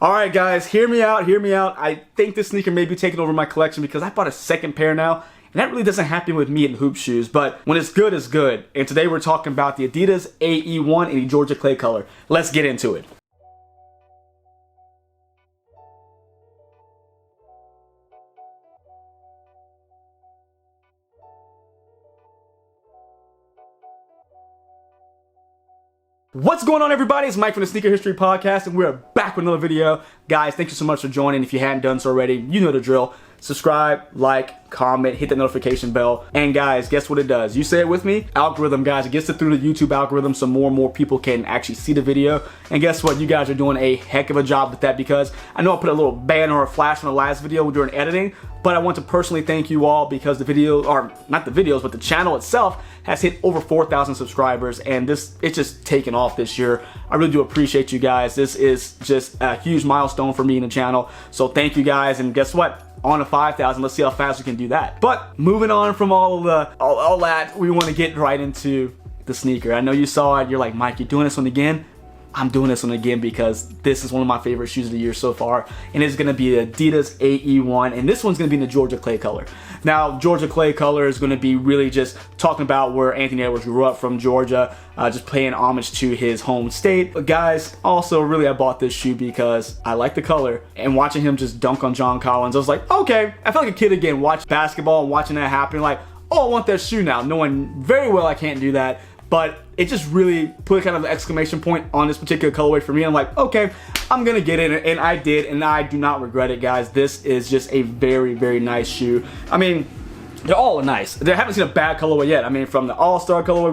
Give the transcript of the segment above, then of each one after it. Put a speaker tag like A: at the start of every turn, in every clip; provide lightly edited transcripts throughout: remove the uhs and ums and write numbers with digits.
A: All right, guys, hear me out, hear me out. I think this sneaker may be taking over my collection because I bought a second pair now, and that really doesn't happen with me in hoop shoes, but when it's good, it's good. And today we're talking about the Adidas AE1 in the Georgia clay color. Let's get into it. What's going on, everybody? It's Mike from the Sneaker History Podcast, and we're back with another video. Guys, thank you so much for joining. If you hadn't done so already, you know the drill. Subscribe, like, comment, hit the notification bell. And guys, guess what it does? You say it with me? Algorithm, guys. It gets it through the YouTube algorithm so more and more people can actually see the video. And guess what? You guys are doing a heck of a job with that, because I know I put a little banner or a flash on the last video during editing, but I want to personally thank you all because the video, or not the videos, but the channel itself has hit over 4,000 subscribers, and it's just taken off this year. I really do appreciate you guys. This is just a huge milestone for me in the channel. So thank you guys, and guess what? On to 5,000. Let's see how fast we can do that. But moving on from all that, we want to get right into the sneaker. I know you saw it. You're like, Mike, you're doing this one again? I'm doing this one again because this is one of my favorite shoes of the year so far, and it's going to be the Adidas AE1, and this one's going to be in the Georgia clay color. Now, Georgia clay color is going to be really just talking about where Anthony Edwards grew up, from Georgia, just paying homage to his home state. But guys, also really I bought this shoe because I like the color, and watching him just dunk on John Collins, I was like, okay, I felt like a kid again, watch basketball and watching that happen, like, oh, I want that shoe now, knowing very well I can't do that. But it just really put kind of an exclamation point on this particular colorway for me. I'm like, okay, I'm gonna get it, and I did, and I do not regret it, guys. This is just a very, very nice shoe. I mean, they're all nice. I haven't seen a bad colorway yet. I mean, from the All-Star colorway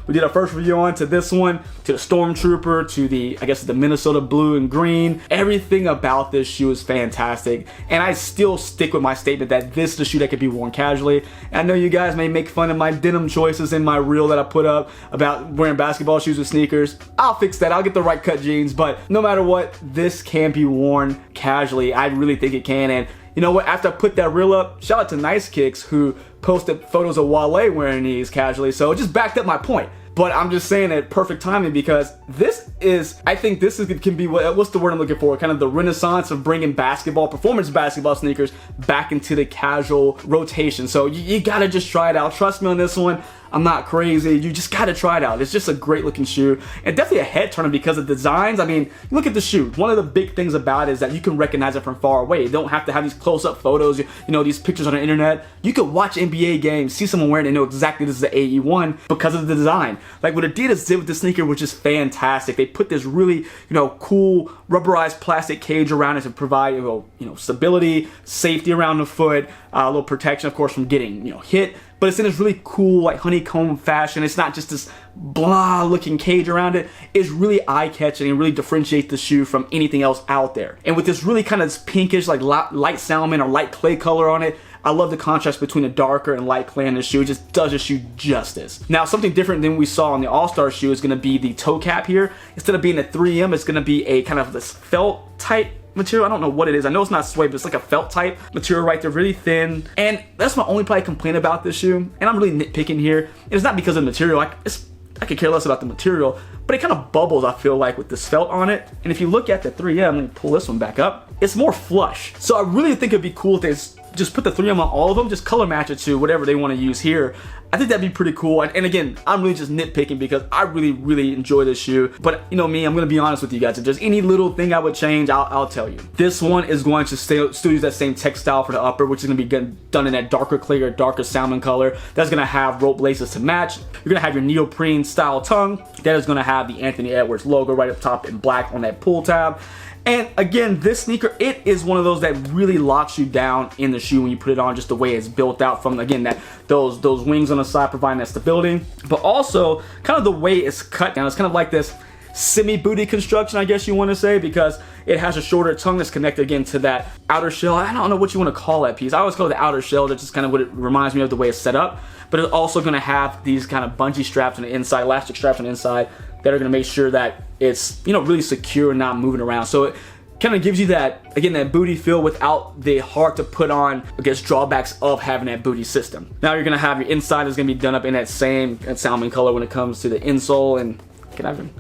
A: we did our first review on, to this one, to the Stormtrooper, to the, I guess, the Minnesota blue and green. Everything about this shoe is fantastic, and I still stick with my statement that this is a shoe that could be worn casually. And I know you guys may make fun of my denim choices in my reel that I put up about wearing basketball shoes with sneakers. I'll fix that. I'll get the right cut jeans, but no matter what, this can be worn casually. I really think it can, and you know what? After I put that reel up, shout out to Nice Kicks, who posted photos of Wale wearing these casually, so it just backed up my point. But I'm just saying that perfect timing, because this is, I think this is, can be, what's the word I'm looking for? Kind of the renaissance of bringing basketball, performance basketball sneakers back into the casual rotation. So you gotta just try it out. Trust me on this one. I'm not crazy. You just gotta try it out. It's just a great looking shoe, and definitely a head turner because of designs. I mean, look at the shoe. One of the big things about it is that you can recognize it from far away. You don't have to have these close-up photos, you know, these pictures on the internet. You could watch NBA games, see someone wearing it, and know exactly this is the AE1 because of the design. Like what Adidas did with the sneaker, which is fantastic. They put this really, you know, cool rubberized plastic cage around it to provide, you know, stability, safety around the foot, a little protection, of course, from getting, you know, hit. But it's in this really cool, like, honeycomb fashion. It's not just this blah looking cage around it. It's really eye-catching and really differentiates the shoe from anything else out there. And with this really kind of pinkish, like light salmon or light clay color on it, I love the contrast between the darker and light clay in the shoe. It just does the shoe justice. Now, something different than we saw on the All-Star shoe is going to be the toe cap here. Instead of being a 3M, it's going to be a kind of this felt type material. I don't know what it is. I know it's not suede, but it's like a felt type material right there, really thin. And that's my only probably complaint about this shoe. And I'm really nitpicking here. And it's not because of the material. I could care less about the material, but it kind of bubbles, I feel like, with this felt on it. And if you look at the 3M, let me pull this one back up, it's more flush. So I really think it'd be cool if they just put the 3M on all of them, just color match it to whatever they want to use here. I think that'd be pretty cool. And again, I'm really just nitpicking because I really, really enjoy this shoe. But you know me, I'm going to be honest with you guys. If there's any little thing I would change, I'll tell you. This one is going to still use that same textile for the upper, which is going to be done in that darker clay or darker salmon color. That's going to have rope laces to match. You're going to have your neoprene style tongue. That is going to have the Anthony Edwards logo right up top in black on that pull tab. And again, this sneaker, it is one of those that really locks you down in the shoe when you put it on, just the way it's built out from, again, those wings on the side providing that stability, but also kind of the way it's cut down. It's kind of like this semi-booty construction, I guess you want to say, because it has a shorter tongue that's connected again to that outer shell. I don't know what you want to call that piece. I always call it the outer shell. That's just kind of what it reminds me of, the way it's set up. But it's also going to have these kind of bungee straps on the inside, elastic straps on the inside, that are going to make sure that it's, you know, really secure and not moving around. So it kind of gives you that, again, that booty feel without the hard to put on, I guess, drawbacks of having that booty system. Now you're going to have your inside is going to be done up in that same salmon color when it comes to the insole. And can I even,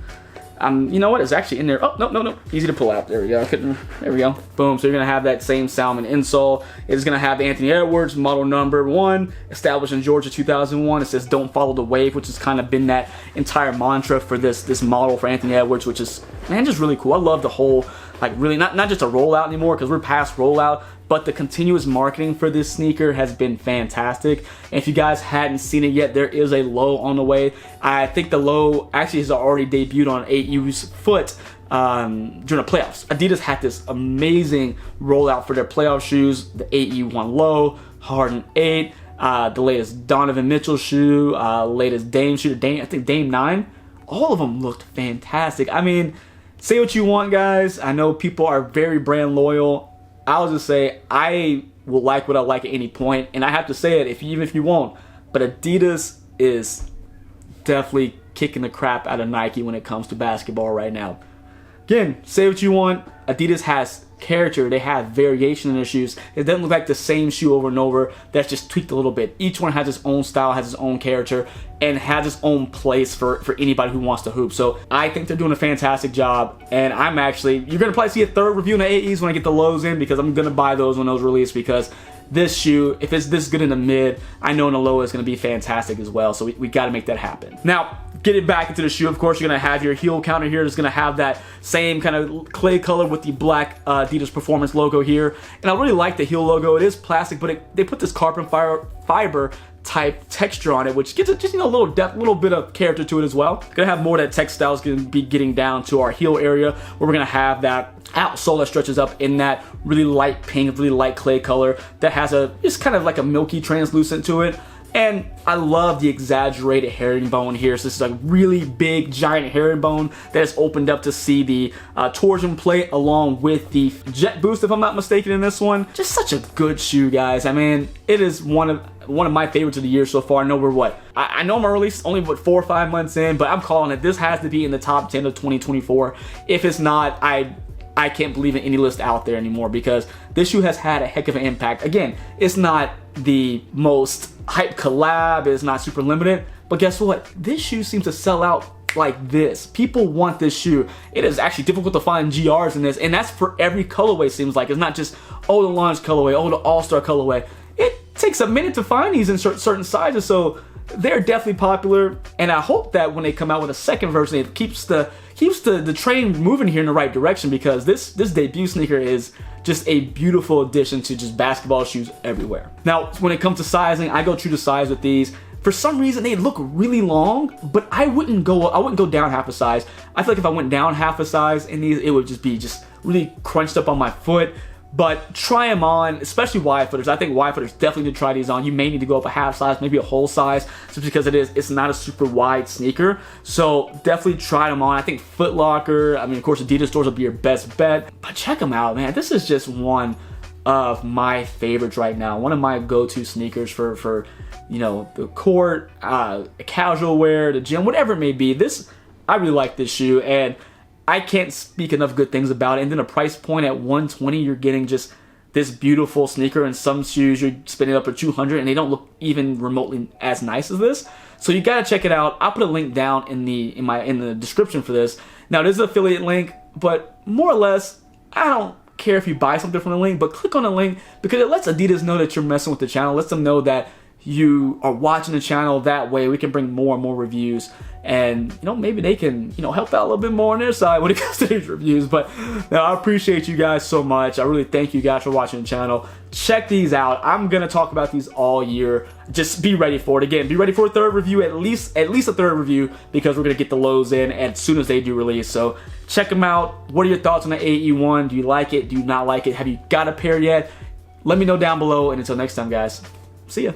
A: You know what? It's actually in there. Oh, no. Easy to pull out. There we go. There we go. Boom. So you're going to have that same Salmon insole. It's going to have Anthony Edwards, model number 1, established in Georgia 2001. It says, don't follow the wave, which has kind of been that entire mantra for this model for Anthony Edwards, which is, man, just really cool. I love the whole, like, really, not just a rollout anymore, because we're past rollout, but the continuous marketing for this sneaker has been fantastic. And if you guys hadn't seen it yet, there is a low on the way. I think the low actually has already debuted on 8U's foot during the playoffs. Adidas had this amazing rollout for their playoff shoes. The 8U1 low, Harden 8, the latest Donovan Mitchell shoe, latest Dame shoe, I think Dame 9. All of them looked fantastic. I mean, say what you want, guys. I know people are very brand loyal. I'll just say I will like what I like at any point, and I have to say it even if you won't, but Adidas is definitely kicking the crap out of Nike when it comes to basketball right now. Again, say what you want. Adidas has character. They have variation in their shoes. It doesn't look like the same shoe over and over. That's just tweaked a little bit. Each one has its own style, has its own character, and has its own place for anybody who wants to hoop. So I think they're doing a fantastic job, and you're gonna probably see a third review in the AEs when I get the lows in, because I'm gonna buy those when those release, because this shoe, if it's this good in the mid, I know in the low it's going to be fantastic as well. So we got to make that happen. Now, getting back into the shoe, of course, you're going to have your heel counter here. It's going to have that same kind of clay color with the black Adidas Performance logo here. And I really like the heel logo. It is plastic, but they put this carbon fiber type texture on it, which gives it just, a little depth, a little bit of character to it as well. Gonna have more of that textile is gonna be getting down to our heel area, where we're gonna have that outsole that stretches up in that really light pink, really light clay color that has just kind of like a milky translucent to it. And I love the exaggerated herringbone here. So this is a really big, giant herringbone that is opened up to see the torsion plate along with the jet boost, if I'm not mistaken, in this one. Just such a good shoe, guys. I mean, it is one of my favorites of the year so far. I know we're I know I'm only 4 or 5 months in, but I'm calling it. This has to be in the top 10 of 2024. If it's not, I can't believe in any list out there anymore, because this shoe has had a heck of an impact. Again, it's not the most hype collab, it's not super limited, but guess what? This shoe seems to sell out like this. People want this shoe. It is actually difficult to find GRs in this, and that's for every colorway, seems like. It's not just, oh, the launch colorway, oh, the all-star colorway. It takes a minute to find these in certain sizes, so they're definitely popular, and I hope that when they come out with a second version, it keeps the train moving here in the right direction, because this debut sneaker is just a beautiful addition to just basketball shoes everywhere. Now, when it comes to sizing, I go true to size with these. For some reason, they look really long, but I wouldn't go down half a size. I feel like if I went down half a size in these, it would just be really crunched up on my foot. But try them on, especially wide footers. I think wide footers definitely need to try these on. You may need to go up a half size, maybe a whole size, just because it's not a super wide sneaker. So definitely try them on. I think Foot Locker, of course, Adidas stores will be your best bet. But check them out, man. This is just one of my favorites right now. One of my go-to sneakers for the court, casual wear, the gym, whatever it may be. I really like this shoe, and I can't speak enough good things about it. And then a price point at $120, you're getting just this beautiful sneaker. And some shoes you're spending up to $200, and they don't look even remotely as nice as this. So you gotta check it out. I'll put a link down in the description for this. Now, this is an affiliate link, but more or less, I don't care if you buy something from the link, but click on the link, because it lets Adidas know that you're messing with the channel. It lets them know that you are watching the channel. That way we can bring more and more reviews, and maybe they can help out a little bit more on their side when it comes to these reviews. But I appreciate you guys so much. I really thank you guys for watching the channel. Check these out. I'm gonna talk about these all year. Just be ready for it. Again, be ready for a third review, at least a third review, because we're gonna get the lows in as soon as they do release. So check them out. What are your thoughts on the AE1? Do you like it? Do you not like it? Have you got a pair yet? Let me know down below, and until next time, guys, see ya.